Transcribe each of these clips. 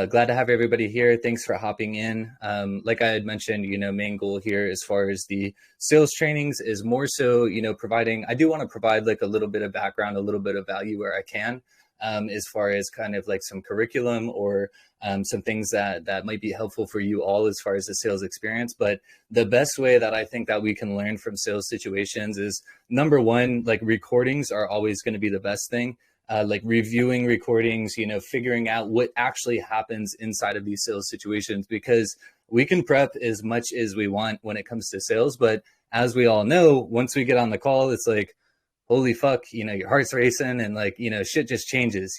Glad to have everybody here. Thanks for hopping in. Like I had mentioned, main goal here as far as the sales trainings is more so, providing, I do want to provide like a little bit of background, a little bit of value where I can, as far as kind of like some curriculum or some things that might be helpful for you all as far as the sales experience. But the best way that I think that we can learn from sales situations is number one, like recordings are always going to be the best thing. Like reviewing recordings, figuring out what actually happens inside of these sales situations, because we can prep as much as we want when it comes to sales. But as we all know, once we get on the call, it's like, holy fuck, your heart's racing and like, shit just changes.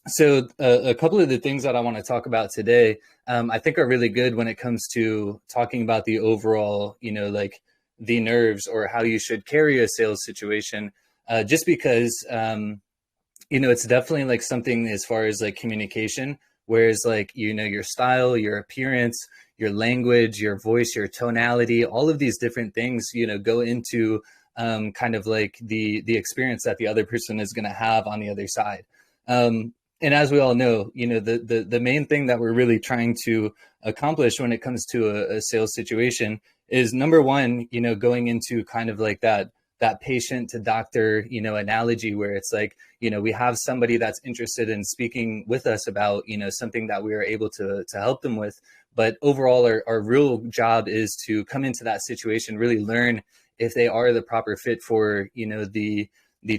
So a couple of the things that I want to talk about today, I think are really good when it comes to talking about the overall, like the nerves or how you should carry a sales situation. Just because, it's definitely like something as far as like communication, whereas like, your style, your appearance, your language, your voice, your tonality, all of these different things, go into kind of like the experience that the other person is going to have on the other side. And as we all know, the main thing that we're really trying to accomplish when it comes to a sales situation is number one, going into kind of like that patient to doctor, analogy where it's like, we have somebody that's interested in speaking with us about, something that we are able to help them with. But overall, our real job is to come into that situation, really learn if they are the proper fit for, the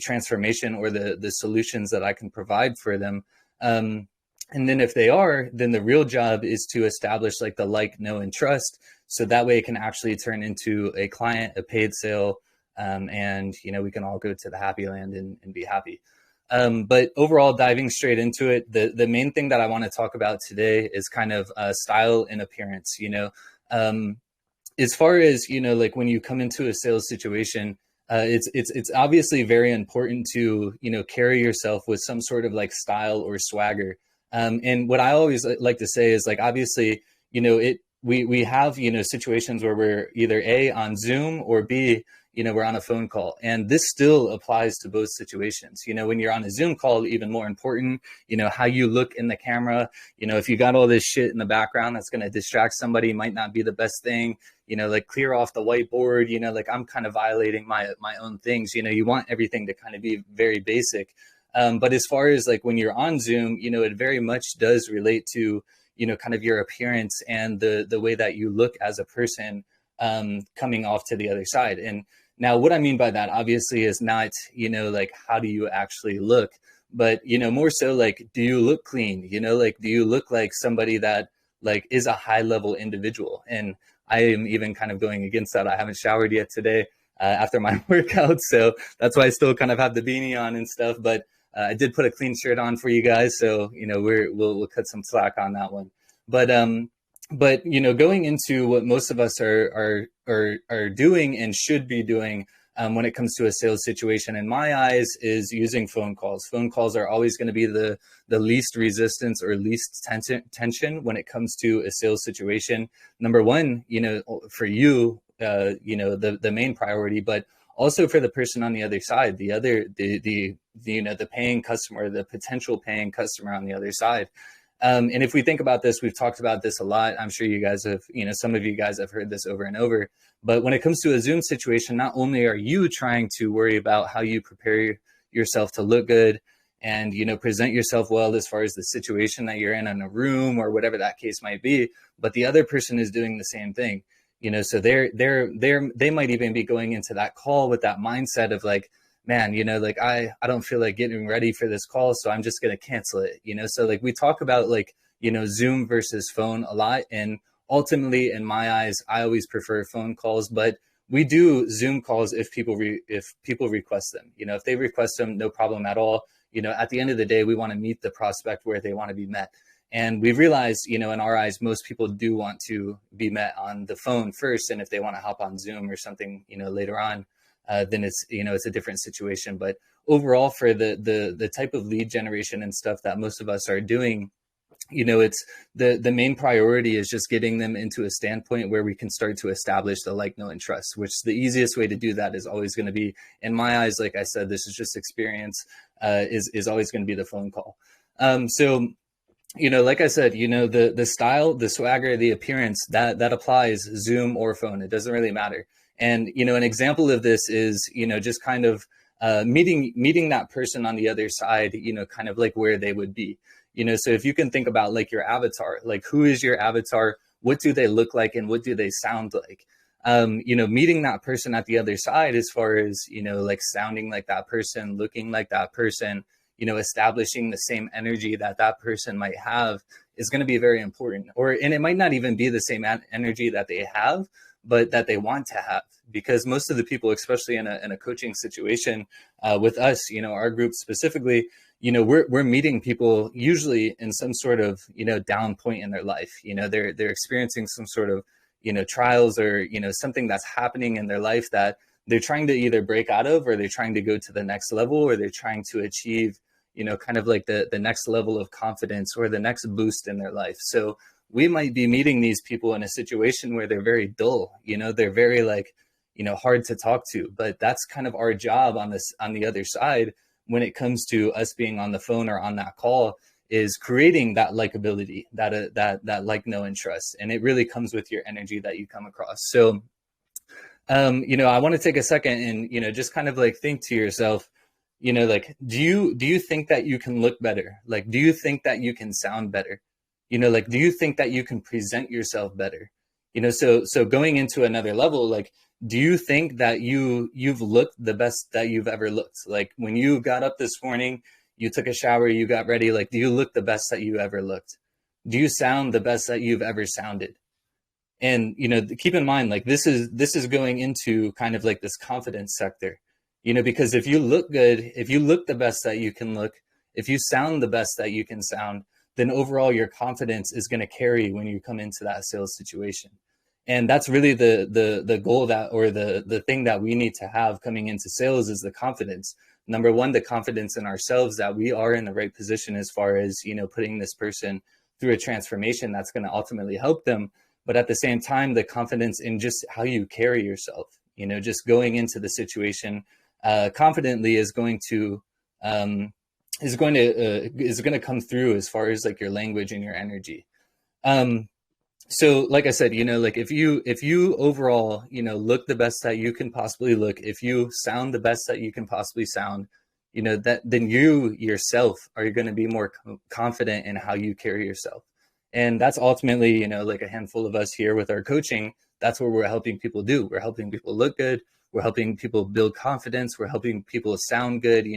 transformation or the solutions that I can provide for them. And then if they are, then the real job is to establish like the like, know, and trust. So that way it can actually turn into a client, a paid sale, and we can all go to the happy land and be happy. But overall, diving straight into it, the main thing that I want to talk about today is kind of style and appearance. As far as like when you come into a sales situation, it's obviously very important to carry yourself with some sort of like style or swagger. And what I always like to say is like, obviously, we have situations where we're either A, on Zoom, or B, we're on a phone call. And this still applies to both situations. When you're on a Zoom call, even more important, how you look in the camera. If you got all this shit in the background that's going to distract somebody, might not be the best thing. Like clear off the whiteboard, like I'm kind of violating my own things. You want everything to kind of be very basic. But as far as like when you're on Zoom, it very much does relate to, kind of your appearance and the way that you look as a person coming off to the other side. And now what I mean by that obviously is not, like how do you actually look, but, more so like, do you look clean? Like, do you look like somebody that like is a high level individual? And I am even kind of going against that. I haven't showered yet today after my workout. So that's why I still kind of have the beanie on and stuff. But I did put a clean shirt on for you guys. So, we'll cut some slack on that one. But going into what most of us are doing and should be doing when it comes to a sales situation, in my eyes, is using phone calls. Phone calls are always going to be the least resistance or least tension when it comes to a sales situation. Number one, for you, the main priority, but also for the person on the other side, the paying customer, the potential paying customer on the other side. And if we think about this, we've talked about this a lot. I'm sure you guys have, some of you guys have heard this over and over. But when it comes to a Zoom situation, not only are you trying to worry about how you prepare yourself to look good and, present yourself well as far as the situation that you're in a room or whatever that case might be, but the other person is doing the same thing. So they might even be going into that call with that mindset of like, man, like I don't feel like getting ready for this call, so I'm just going to cancel it. So like we talk about like, Zoom versus phone a lot. And ultimately, in my eyes, I always prefer phone calls, but we do Zoom calls if people request them. If they request them, no problem at all. At the end of the day, we want to meet the prospect where they want to be met. And we've realized, in our eyes, most people do want to be met on the phone first. And if they want to hop on Zoom or something, later on, then it's, it's a different situation. But overall, for the type of lead generation and stuff that most of us are doing, it's the main priority is just getting them into a standpoint where we can start to establish the like, know, and trust, which the easiest way to do that is always going to be, in my eyes, like I said, this is just experience, is always going to be the phone call. So Like I said, the style, the swagger, the appearance that applies Zoom or phone. It doesn't really matter. And an example of this is just kind of meeting that person on the other side. Kind of like where they would be. So if you can think about like your avatar, like who is your avatar? What do they look like, and what do they sound like? Meeting that person at the other side, as far as like sounding like that person, looking like that person, establishing the same energy that that person might have is going to be very important. And it might not even be the same energy that they have, but that they want to have. Because most of the people, especially in a coaching situation with us, our group specifically, we're meeting people usually in some sort of, down point in their life. They're experiencing some sort of, trials, or, something that's happening in their life that they're trying to either break out of, or they're trying to go to the next level, or they're trying to achieve, kind of like the next level of confidence, or the next boost in their life. So we might be meeting these people in a situation where they're very dull, they're very like, hard to talk to. But that's kind of our job on the other side, when it comes to us being on the phone or on that call, is creating that likability, that like, know, and trust. And it really comes with your energy that you come across. So I want to take a second and, just kind of like think to yourself, like, do you think that you can look better? Like, do you think that you can sound better? Like, do you think that you can present yourself better? So going into another level, like, do you think that you've looked the best that you've ever looked? Like, when you got up this morning, you took a shower, you got ready, like, do you look the best that you ever looked? Do you sound the best that you've ever sounded? And, keep in mind, like, this is going into kind of like this confidence sector, because if you look good, if you look the best that you can look, if you sound the best that you can sound, then overall your confidence is going to carry when you come into that sales situation. And that's really the goal, that, or the thing that we need to have coming into sales, is the confidence. Number one, the confidence in ourselves that we are in the right position, as far as, putting this person through a transformation that's going to ultimately help them. But at the same time, the confidence in just how you carry yourself, just going into the situation confidently is going to come through, as far as like your language and your energy. So like I said, like, if you overall, look the best that you can possibly look, if you sound the best that you can possibly sound, then you yourself are going to be more confident in how you carry yourself. And that's ultimately, like a handful of us here with our coaching, that's what we're helping people do. We're helping people look good. We're helping people build confidence. We're helping people sound good.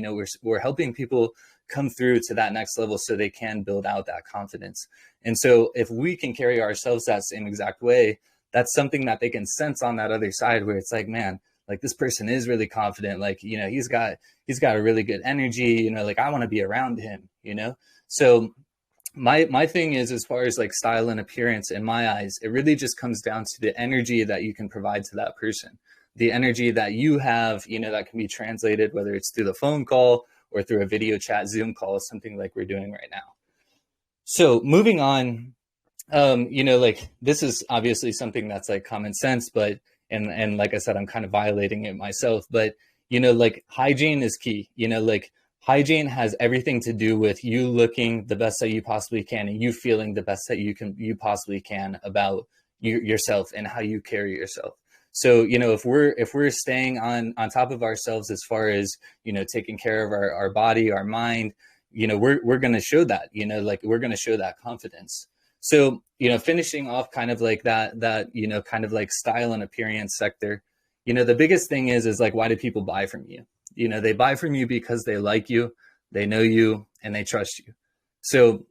We're helping people come through to that next level so they can build out that confidence. And so if we can carry ourselves that same exact way, that's something that they can sense on that other side, where it's like, man, like, this person is really confident. Like, he's got a really good energy, like, I want to be around him, So my thing is, as far as like style and appearance, in my eyes, it really just comes down to the energy that you can provide to that person, the energy that you have, that can be translated, whether it's through the phone call or through a video chat, Zoom call, something like we're doing right now. So moving on, like, this is obviously something that's like common sense, but, and like I said, I'm kind of violating it myself, but, like, hygiene is key. Like, hygiene has everything to do with you looking the best that you possibly can, and you feeling the best that you possibly can about yourself and how you carry yourself. So, if we're staying on top of ourselves, as far as, taking care of our body, our mind, we're going to show that, like, we're going to show that confidence. So, finishing off kind of like that, kind of like style and appearance sector, the biggest thing is like, why do people buy from you? They buy from you because they like you, they know you, and they trust you. So,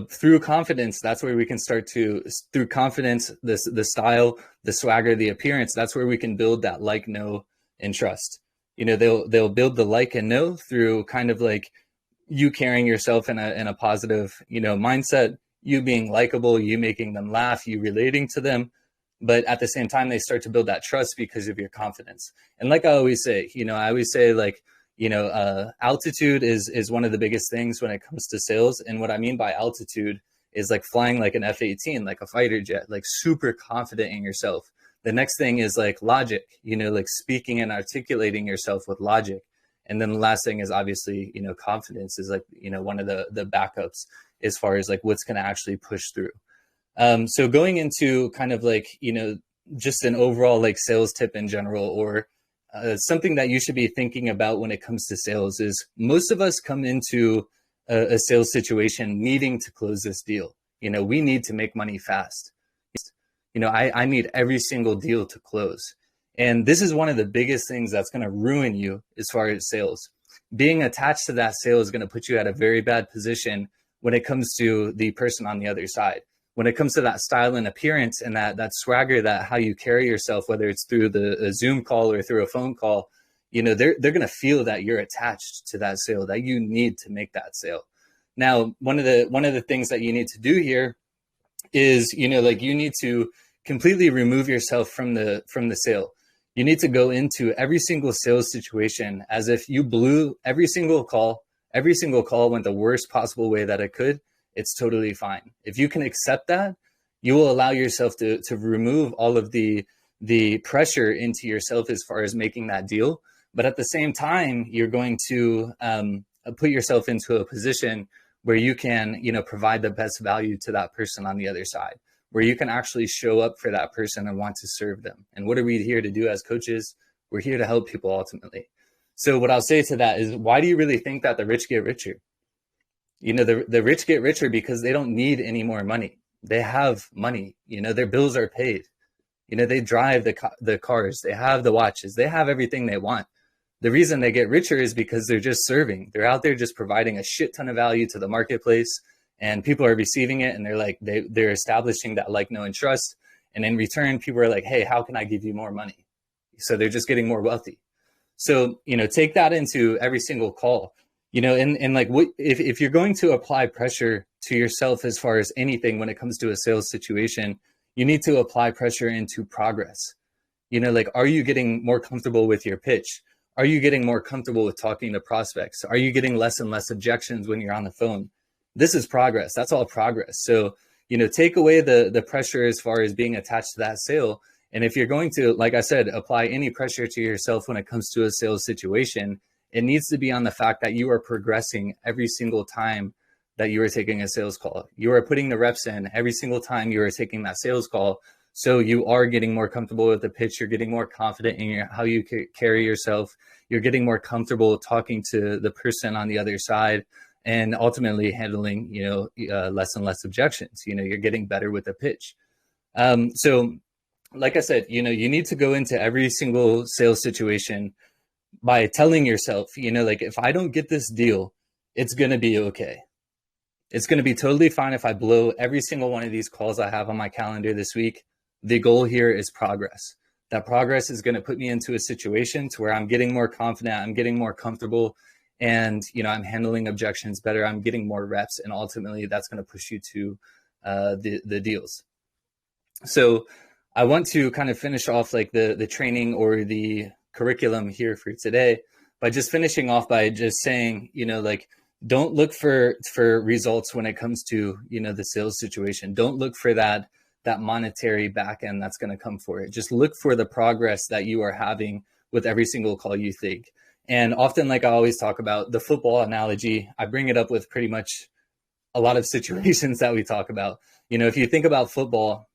through confidence, that's where we can through confidence, the style, the swagger, the appearance, that's where we can build that like, know, and trust. They'll build the like and know through kind of like you carrying yourself in a positive, mindset, you being likable, you making them laugh, you relating to them. But at the same time, they start to build that trust because of your confidence. And like I always say, like, altitude is one of the biggest things when it comes to sales. And what I mean by altitude is like flying like an F-18, like a fighter jet, like super confident in yourself. The next thing is like logic, like speaking and articulating yourself with logic. And then the last thing is obviously, confidence is like, one of the backups as far as like what's going to actually push through. So going into kind of like, just an overall like sales tip in general, or something that you should be thinking about when it comes to sales is most of us come into a sales situation needing to close this deal. We need to make money fast. I need every single deal to close. And this is one of the biggest things that's going to ruin you as far as sales. Being attached to that sale is going to put you at a very bad position when it comes to the person on the other side. When it comes to that style and appearance and that swagger, that how you carry yourself, whether it's through a Zoom call or through a phone call, they're going to feel that you're attached to that sale, that you need to make that sale. Now, one of the things that you need to do here is, you need to completely remove yourself from the sale. You need to go into every single sales situation as if you blew every single call went the worst possible way that it could. It's totally fine. If you can accept that, you will allow yourself to remove all of the pressure into yourself as far as making that deal. But at the same time, you're going to put yourself into a position where you can, provide the best value to that person on the other side, where you can actually show up for that person and want to serve them. And what are we here to do as coaches? We're here to help people ultimately. So what I'll say to that is, why do you really think that the rich get richer? The rich get richer because they don't need any more money. They have money, their bills are paid. They drive the cars, they have the watches, they have everything they want. The reason they get richer is because they're just serving. They're out there just providing a shit ton of value to the marketplace, and people are receiving it, and they're establishing that like, know, and trust. And in return, people are like, hey, how can I give you more money? So they're just getting more wealthy. So, take that into every single call, and like, if you're going to apply pressure to yourself as far as anything when it comes to a sales situation, you need to apply pressure into progress. Are you getting more comfortable with your pitch? Are you getting more comfortable with talking to prospects? Are you getting less and less objections when you're on the phone? This is progress. That's all progress. So, take away the pressure as far as being attached to that sale. And if you're going to, like I said, apply any pressure to yourself when it comes to a sales situation, it needs to be on the fact that you are progressing every single time that you are taking a sales call. You are putting the reps in every single time you are taking that sales call. So you are getting more comfortable with the pitch. You're getting more confident in how you carry yourself. You're getting more comfortable talking to the person on the other side, and ultimately handling, less and less objections. You're getting better with the pitch. So like I said, you need to go into every single sales situation by telling yourself, if I don't get this deal, it's going to be okay. It's going to be totally fine if I blow every single one of these calls I have on my calendar this week. The goal here is progress. That progress is going to put me into a situation to where I'm getting more confident, I'm getting more comfortable, and, I'm handling objections better. I'm getting more reps, and ultimately that's going to push you to the deals. So I want to kind of finish off like the training or the curriculum here for today by just finishing off by just saying, don't look for results when it comes to, the sales situation. Don't look for that monetary back end that's going to come for it. Just look for the progress that you are having with every single call you think. And often, like I always talk about the football analogy, I bring it up with pretty much a lot of situations that we talk about. If you think about football,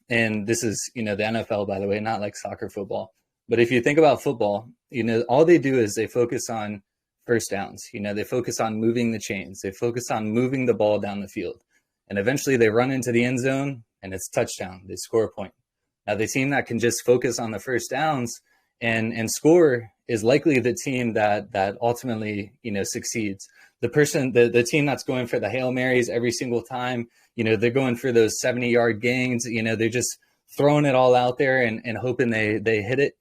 and this is, the NFL, by the way, not like soccer football, but if you think about football, all they do is they focus on first downs. They focus on moving the chains. They focus on moving the ball down the field. And eventually they run into the end zone and it's touchdown. They score a point. Now, the team that can just focus on the first downs and score is likely the team that ultimately, succeeds. The team that's going for the Hail Marys every single time, they're going for those 70-yard gains. They're just throwing it all out there and hoping they hit it.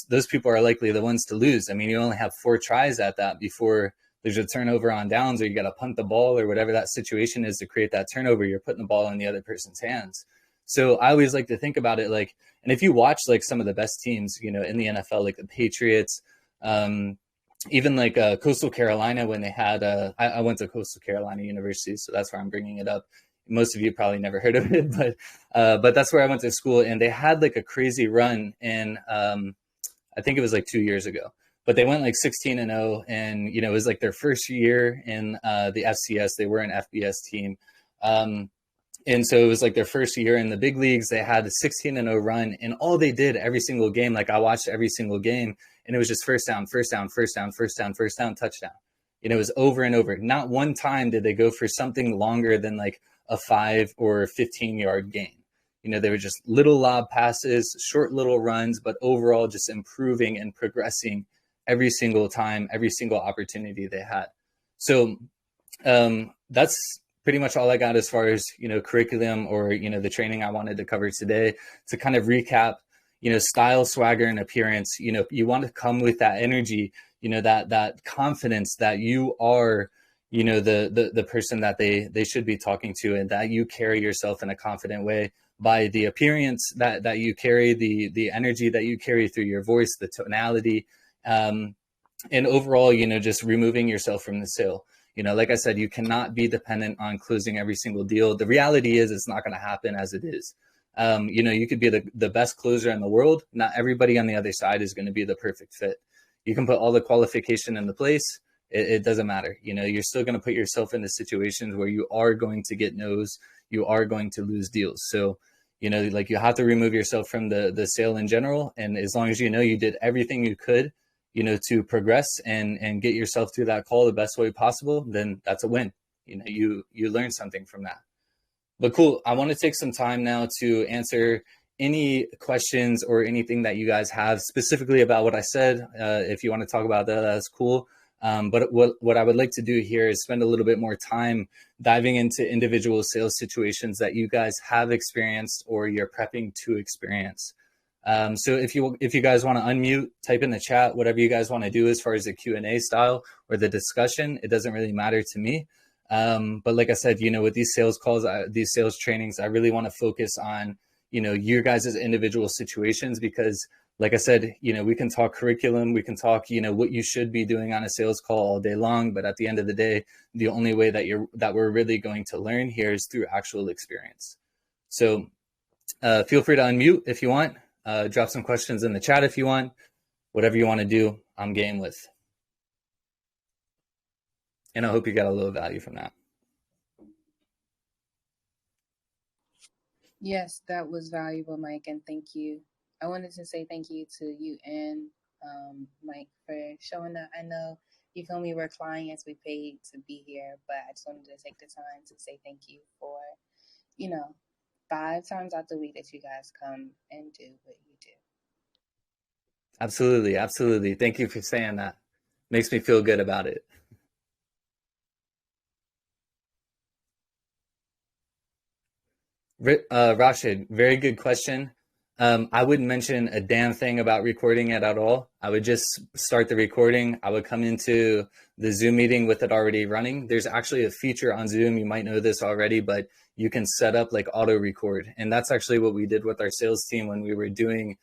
Those people are likely the ones to lose. I mean, you only have 4 tries at that before there's a turnover on downs, or you got to punt the ball, or whatever that situation is to create that turnover. You're putting the ball in the other person's hands. So I always like to think about it like, and if you watch like some of the best teams, in the NFL, like the Patriots, even like Coastal Carolina, when they had, I went to Coastal Carolina University, so that's why I'm bringing it up. Most of you probably never heard of it, but that's where I went to school, and they had like a crazy run in, I think it was like 2 years ago, but they went like 16-0, and it was like their first year in the FCS. They were an FBS team. And so it was like their first year in the big leagues. They had a 16-0 run, and all they did every single game, like I watched every single game, and it was just first down, first down, first down, first down, first down, touchdown. It was over and over. Not one time did they go for something longer than like a 5 or 15-yard gain. They were just little lob passes, short little runs, but overall just improving and progressing every single time, every single opportunity they had. So that's pretty much all I got as far as, curriculum or, the training I wanted to cover today. To kind of recap, style, swagger, and appearance, you want to come with that energy, that confidence that you are, the person that they should be talking to, and that you carry yourself in a confident way by the appearance that you carry, the energy that you carry through your voice, the tonality, and overall, just removing yourself from the sale. Like I said, you cannot be dependent on closing every single deal. The reality is it's not going to happen as it is. You could be the best closer in the world. Not everybody on the other side is going to be the perfect fit. You can put all the qualification in the place. It doesn't matter. You're still going to put yourself into situations where you are going to get no's. You are going to lose deals. So, like you have to remove yourself from the sale in general. And as long as you did everything you could, to progress and get yourself through that call the best way possible, then that's a win. You learn something from that. But cool. I want to take some time now to answer any questions or anything that you guys have specifically about what I said. If you want to talk about that, that's cool. But what I would like to do here is spend a little bit more time diving into individual sales situations that you guys have experienced or you're prepping to experience. So if you guys want to unmute, type in the chat, whatever you guys want to do as far as the Q&A style or the discussion, it doesn't really matter to me. But like I said, with these sales calls, these sales trainings, I really want to focus on, your guys' individual situations, because like I said, we can talk curriculum, we can talk, what you should be doing on a sales call all day long. But at the end of the day, the only way that we're really going to learn here is through actual experience. So feel free to unmute if you want. Drop some questions in the chat if you want. Whatever you want to do, I'm game with. And I hope you got a little value from that. Yes, that was valuable, Mike, and thank you. I wanted to say thank you to you and Mike for showing up. I know, you feel me, we're clients, we paid to be here, but I just wanted to take the time to say thank you for, 5 times out the week that you guys come and do what you do. Absolutely. Absolutely. Thank you for saying that. Makes me feel good about it. Rashid, very good question. I wouldn't mention a damn thing about recording it at all. I would just start the recording. I would come into the Zoom meeting with it already running. There's actually a feature on Zoom, you might know this already, but you can set up like auto record. And that's actually what we did with our sales team when we were doing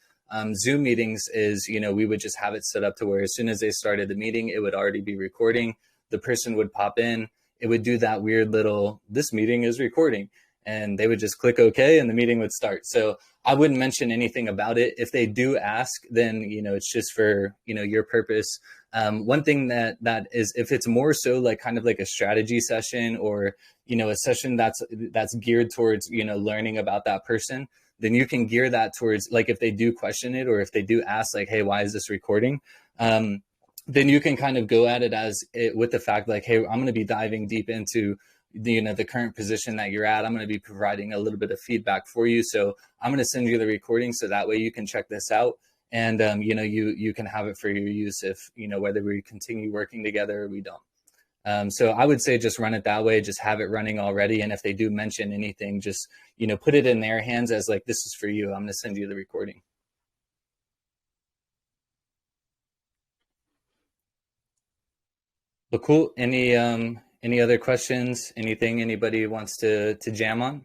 Zoom meetings is, we would just have it set up to where as soon as they started the meeting, it would already be recording. The person would pop in. It would do that weird little, this meeting is recording. And they would just click OK and the meeting would start. So I wouldn't mention anything about it. If they do ask, then, it's just for, your purpose. One thing that is, if it's more so like kind of like a strategy session or, a session that's geared towards, learning about that person, then you can gear that towards like if they do question it or if they do ask like, hey, why is this recording? Then you can kind of go at it with the fact like, hey, I'm going to be diving deep into the current position that you're at. I'm going to be providing a little bit of feedback for you. So I'm going to send you the recording so that way you can check this out. And, you can have it for your use if, whether we continue working together or we don't. So I would say just run it that way, just have it running already. And if they do mention anything, just, put it in their hands as like, this is for you. I'm going to send you the recording. But cool. Any other questions? Anything anybody wants to jam on?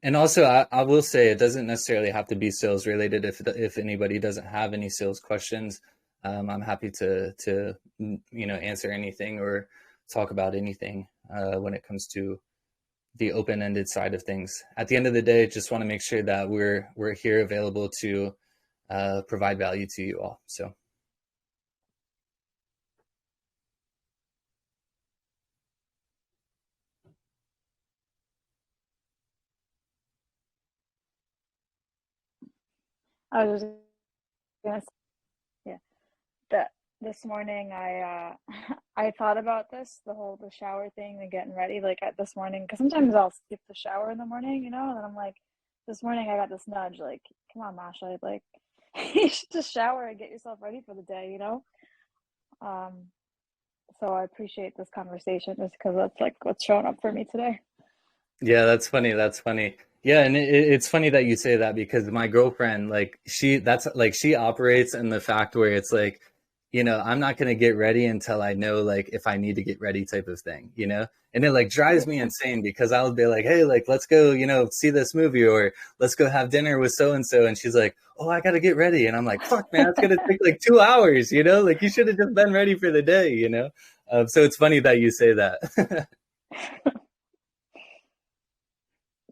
And also, I will say it doesn't necessarily have to be sales related. If anybody doesn't have any sales questions, I'm happy to answer anything or talk about anything when it comes to the open-ended side of things. At the end of the day, just want to make sure that we're here available to provide value to you all. So. I was just gonna say, yeah, that this morning I thought about this, the shower thing and getting ready, like this morning, because sometimes I'll skip the shower in the morning, and then I'm like, this morning I got this nudge, like, come on, Masha, like, you should just shower and get yourself ready for the day. Um, so I appreciate this conversation just because that's like what's showing up for me today. Yeah, that's funny. That's funny. Yeah, and it's funny that you say that because my girlfriend, like, that's like she operates in the fact where it's like, I'm not gonna get ready until I know like if I need to get ready type of thing. And it like drives me insane because I'll be like, hey, like let's go, see this movie or let's go have dinner with so and so, and she's like, oh, I gotta get ready, and I'm like, fuck, man, it's gonna take like 2 hours, like you should have just been ready for the day. So it's funny that you say that.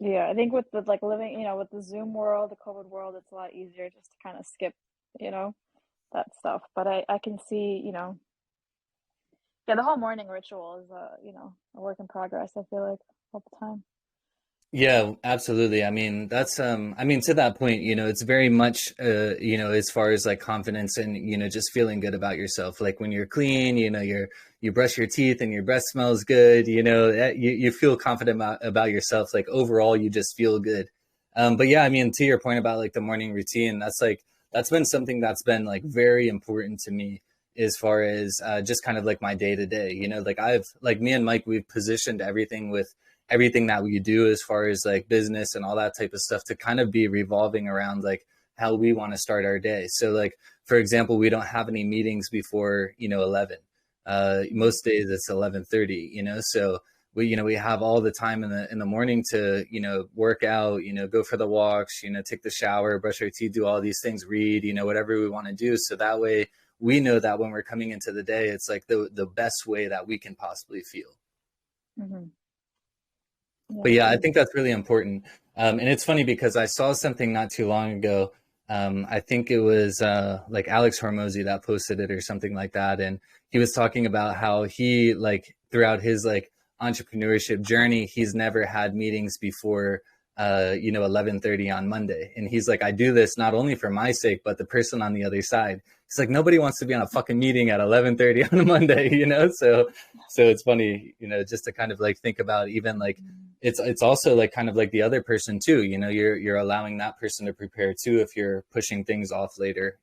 Yeah, I think with like living, with the Zoom world, the COVID world, it's a lot easier just to kind of skip, you know, that stuff. But I can see, yeah, the whole morning ritual is a work in progress, I feel like all the time. Yeah, absolutely. I mean, to that point, it's very much, as far as like confidence and, just feeling good about yourself. Like when you're clean, you brush your teeth and your breath smells good, you feel confident about yourself. Like overall, you just feel good. But yeah, I mean, to your point about like the morning routine, that's been something that's been like very important to me as far as just kind of like my day to day, like me and Mike, we've positioned everything that we do as far as like business and all that type of stuff to kind of be revolving around like how we want to start our day. So like, for example, we don't have any meetings before, 11. Most days it's 11:30, so we have all the time in the morning to, work out, go for the walks, take the shower, brush our teeth, do all these things, read, whatever we want to do. So that way we know that when we're coming into the day, it's like the best way that we can possibly feel. Mm-hmm. Yeah, But yeah, I think that's really important. And it's funny because I saw something not too long ago. I think it was like Alex Hormozy that posted it or something like that. And he was talking about how he, like, throughout his like entrepreneurship journey, he's never had meetings before, 11:30 on Monday. And he's like, I do this not only for my sake, but the person on the other side. He's like, nobody wants to be on a fucking meeting at 11:30 on a Monday. So it's funny, just to kind of like think about even like it's also like kind of like the other person too, you're allowing that person to prepare too if you're pushing things off later.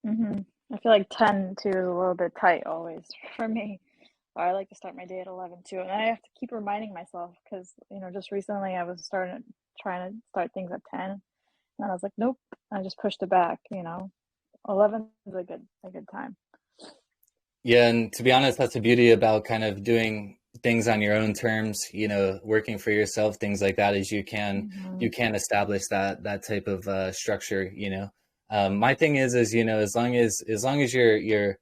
mm-hmm. I feel like 10 too is a little bit tight always for me. I like to start my day at 11 too, and I have to keep reminding myself because just recently I was trying to start things at 10, and I was like, nope, I just pushed it back. 11 is a good time. Yeah, and to be honest, that's the beauty about kind of doing things on your own terms, working for yourself, things like that, is you can Mm-hmm. you can establish that type of structure. My thing is as long as you're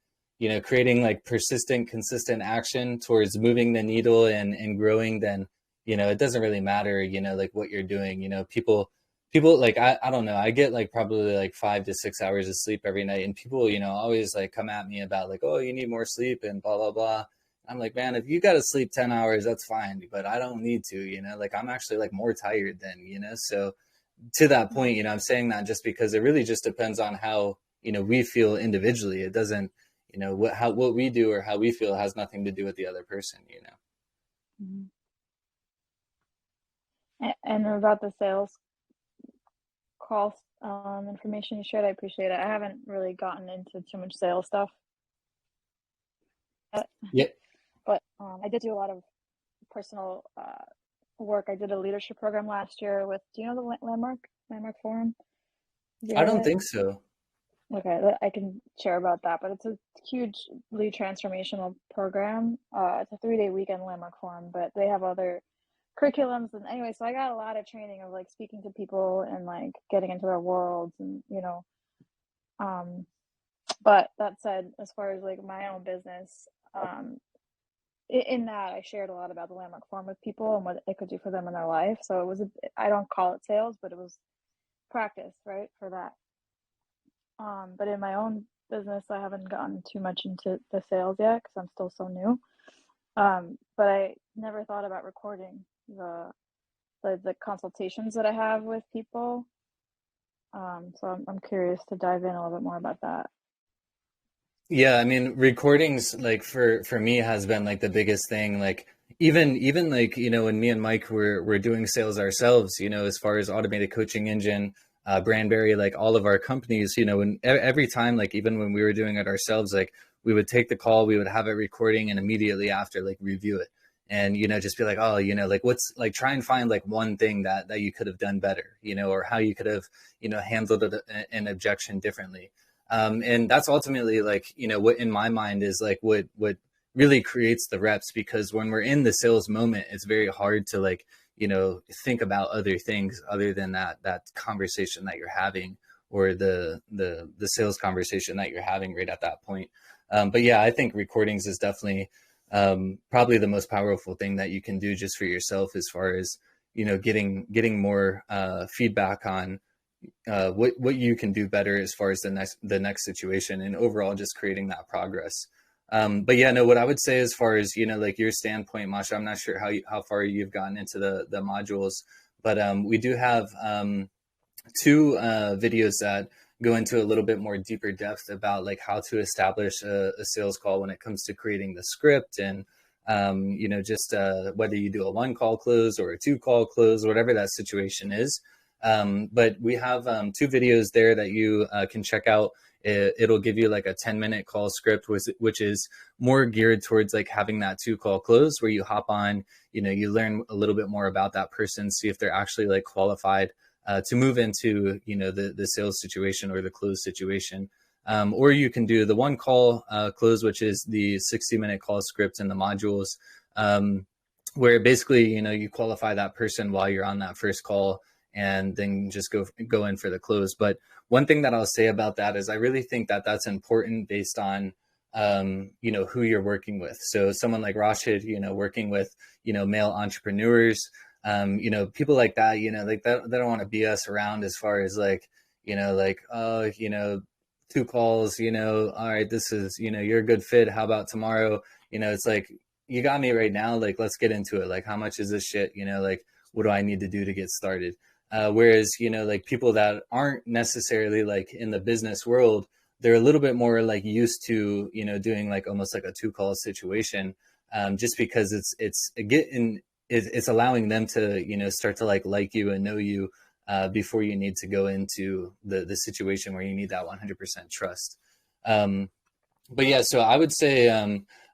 creating like persistent, consistent action towards moving the needle and growing, then it doesn't really matter, like what you're doing. People like I don't know, I get like probably like 5 to 6 hours of sleep every night, and people always like come at me about like, oh, you need more sleep and blah blah blah. I'm like, man, if you got to sleep 10 hours, that's fine, but I don't need to. Like I'm actually like more tired than. So to that point, I'm saying that just because it really just depends on how we feel individually. It doesn't, what we do or how we feel has nothing to do with the other person. Mm-hmm. And about the sales call information you shared, I appreciate it. I haven't really gotten into too much sales stuff yet, Yeah, but I did do a lot of personal work. I did a leadership program last year with, do you know the Landmark Forum? Have you I heard of don't it? think so. Okay, I can share about that, but it's a hugely transformational program. It's a 3-day weekend Landmark Forum, but they have other curriculums. And anyway, so I got a lot of training of like speaking to people and like getting into their worlds and, um, but that said, as far as like my own business, in that I shared a lot about the Landmark Forum with people and what it could do for them in their life. So I don't call it sales, but it was practice, right, for that. But in my own business, I haven't gotten too much into the sales yet because I'm still so new. But I never thought about recording the consultations that I have with people. So I'm curious to dive in a little bit more about that. Yeah, I mean, recordings like for me has been like the biggest thing. Like even like when me and Mike were doing sales ourselves, as far as automated coaching engine, Brandberry, like all of our companies, when every time, like even when we were doing it ourselves, like we would take the call, we would have it recording, and immediately after, like review it, and just be like, oh, like what's like try and find like one thing that you could have done better, or how you could have handled an objection differently. And that's ultimately like, what in my mind is like what really creates the reps, because when we're in the sales moment, it's very hard to like, think about other things other than that conversation that you're having, or the sales conversation that you're having right at that point. But yeah, I think recordings is definitely probably the most powerful thing that you can do just for yourself, as far as, getting more feedback on what you can do better as far as the next situation, and overall just creating that progress. But yeah, no, what I would say as far as, like your standpoint, Masha, I'm not sure how far you've gotten into the modules, but we do have two videos that go into a little bit more deeper depth about like how to establish a sales call when it comes to creating the script, and just whether you do a 1 call close or a 2 call close, whatever that situation is. But we have two videos there that you can check out. It'll give you like a 10-minute call script, which is more geared towards like having that 2 call close, where you hop on, you learn a little bit more about that person, see if they're actually like qualified to move into, the sales situation or the close situation. Or you can do the 1 call close, which is the 60-minute call script in the modules, where basically, you qualify that person while you're on that first call, and then just go in for the close. But one thing that I'll say about that is I really think that that's important based on, who you're working with. So someone like Rashid, working with, male entrepreneurs, people like that, like that, they don't want to BS around as far as like, like, oh, 2 calls, all right, this is, you're a good fit. How about tomorrow? It's like, you got me right now. Like, let's get into it. Like, how much is this shit? Like, what do I need to do to get started? Whereas, like people that aren't necessarily like in the business world, they're a little bit more like used to, doing like almost like a 2 call situation, just because it's allowing them to, start to like you and know you before you need to go into the situation where you need that 100% trust. But yeah, so I would say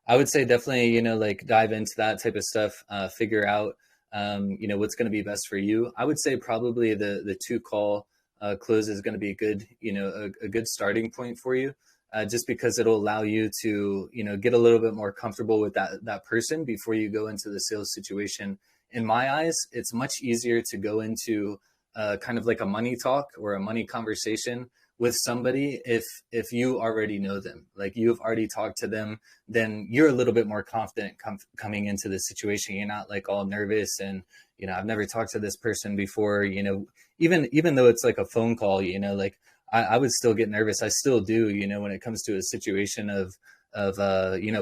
definitely, like dive into that type of stuff, figure out, what's going to be best for you. I would say probably the 2 call close is going to be a good, a good starting point for you, just because it'll allow you to, get a little bit more comfortable with that person before you go into the sales situation. In my eyes, it's much easier to go into kind of like a money talk or a money conversation with somebody if you already know them, like you've already talked to them, then you're a little bit more confident coming into the situation. You're not like all nervous and, I've never talked to this person before, even though it's like a phone call, like I would still get nervous. I still do, when it comes to a situation of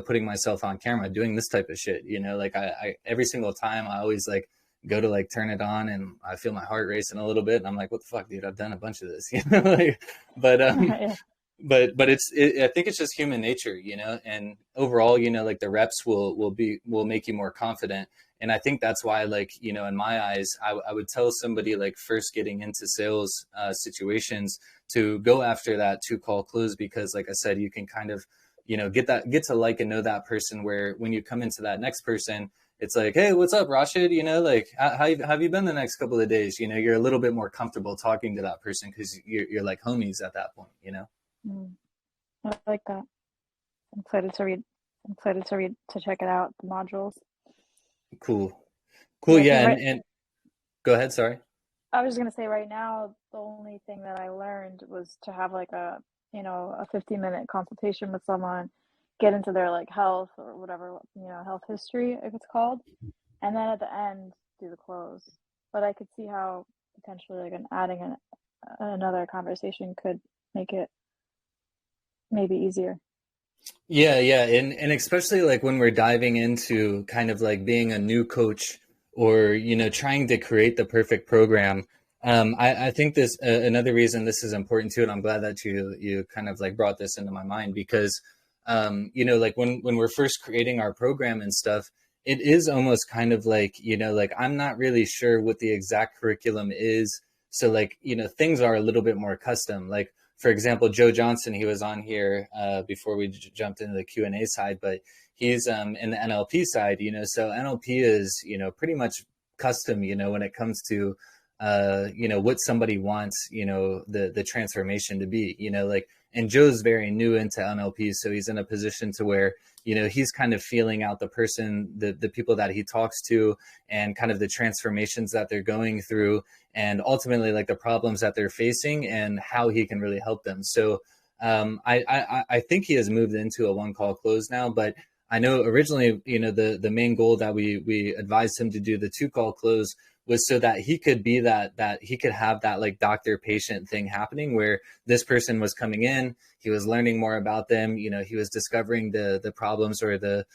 putting myself on camera, doing this type of shit, like I every single time I always like go to like turn it on and I feel my heart racing a little bit and I'm like, what the fuck, dude, I've done a bunch of this, like, but Yeah. but I think it's just human nature, and overall, like the reps will make you more confident. And I think that's why, like, in my eyes, I would tell somebody like first getting into sales situations to go after that 2 call close, because like I said, you can kind of, get to like and know that person, where when you come into that next person, it's like, hey, what's up, Rashid? Like, how have you been the next couple of days? You're a little bit more comfortable talking to that person because you're like homies at that point. I like that. I'm excited to read. I'm excited to check it out, the modules. Cool. Yeah, I Yeah. think And go ahead. Sorry. I was just gonna say right now, the only thing that I learned was to have like a 15-minute consultation with someone, get into their like health or whatever, health history, if it's called, and then at the end do the close. But I could see how potentially like adding another conversation could make it maybe easier. Yeah, and especially like when we're diving into kind of like being a new coach or trying to create the perfect program. I think this another reason this is important too, and I'm glad that you kind of like brought this into my mind because like when we're first creating our program and stuff, it is almost kind of like like I'm not really sure what the exact curriculum is, so like things are a little bit more custom. Like for example, Joe Johnson, he was on here before we jumped into the Q&A side, but he's in the NLP side, so NLP is, pretty much custom, when it comes to, what somebody wants, the transformation to be, like, and Joe's very new into NLP. So he's in a position to where, he's kind of feeling out the person, the people that he talks to and kind of the transformations that they're going through and ultimately like the problems that they're facing and how he can really help them. So I think he has moved into a one call close now, but I know originally, the main goal that we advised him to do the 2 call close was so that he could be that he could have that like doctor patient thing happening where this person was coming in, he was learning more about them, he was discovering the problems or the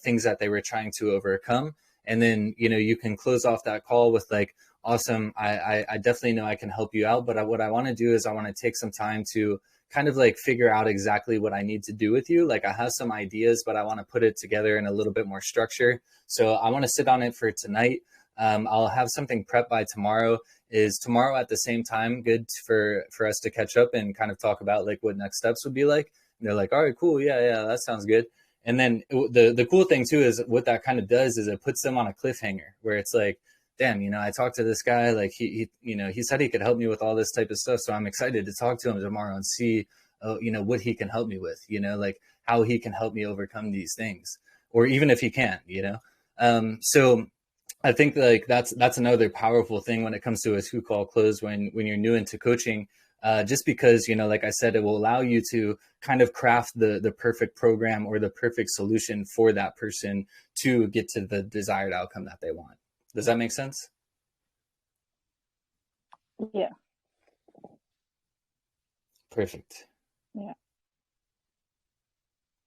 things that they were trying to overcome. And then, you can close off that call with like, awesome, I definitely know I can help you out. But what I want to do is I want to take some time to kind of like figure out exactly what I need to do with you. Like I have some ideas, but I want to put it together in a little bit more structure. So I want to sit on it for tonight. I'll have something prepped by tomorrow. Is tomorrow at the same time good for us to catch up and kind of talk about like what next steps would be like? And they're like, all right, cool. Yeah, that sounds good. And then the cool thing too is what that kind of does is it puts them on a cliffhanger where it's like, damn, I talked to this guy, like he said he could help me with all this type of stuff. So I'm excited to talk to him tomorrow and see, what he can help me with, like how he can help me overcome these things, or even if he can, so I think like that's another powerful thing when it comes to a 2 call close when you're new into coaching, just because, like I said, it will allow you to kind of craft the perfect program or the perfect solution for that person to get to the desired outcome that they want. Does that make sense? Yeah. Perfect. Yeah.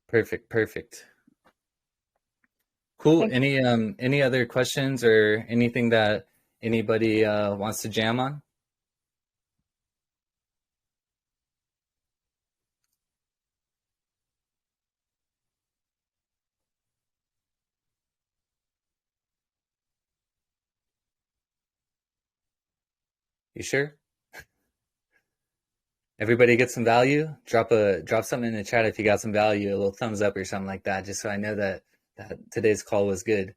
Perfect. Cool. Thanks. Any other questions or anything that anybody wants to jam on? You sure? Everybody get some value? Drop something in the chat if you got some value, a little thumbs up or something like that, just so I know that today's call was good.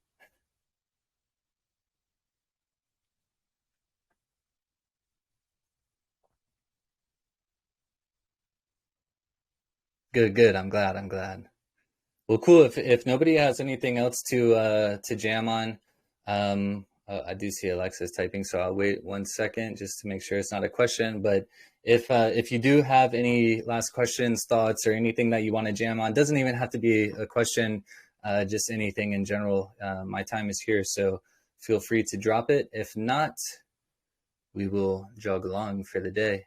Good. I'm glad. Well, cool. If nobody has anything else to jam on, I do see Alexa's typing, so I'll wait 1 second just to make sure it's not a question. But if you do have any last questions, thoughts, or anything that you want to jam on, doesn't even have to be a question, just anything in general. My time is here, so feel free to drop it. If not, we will jog along for the day.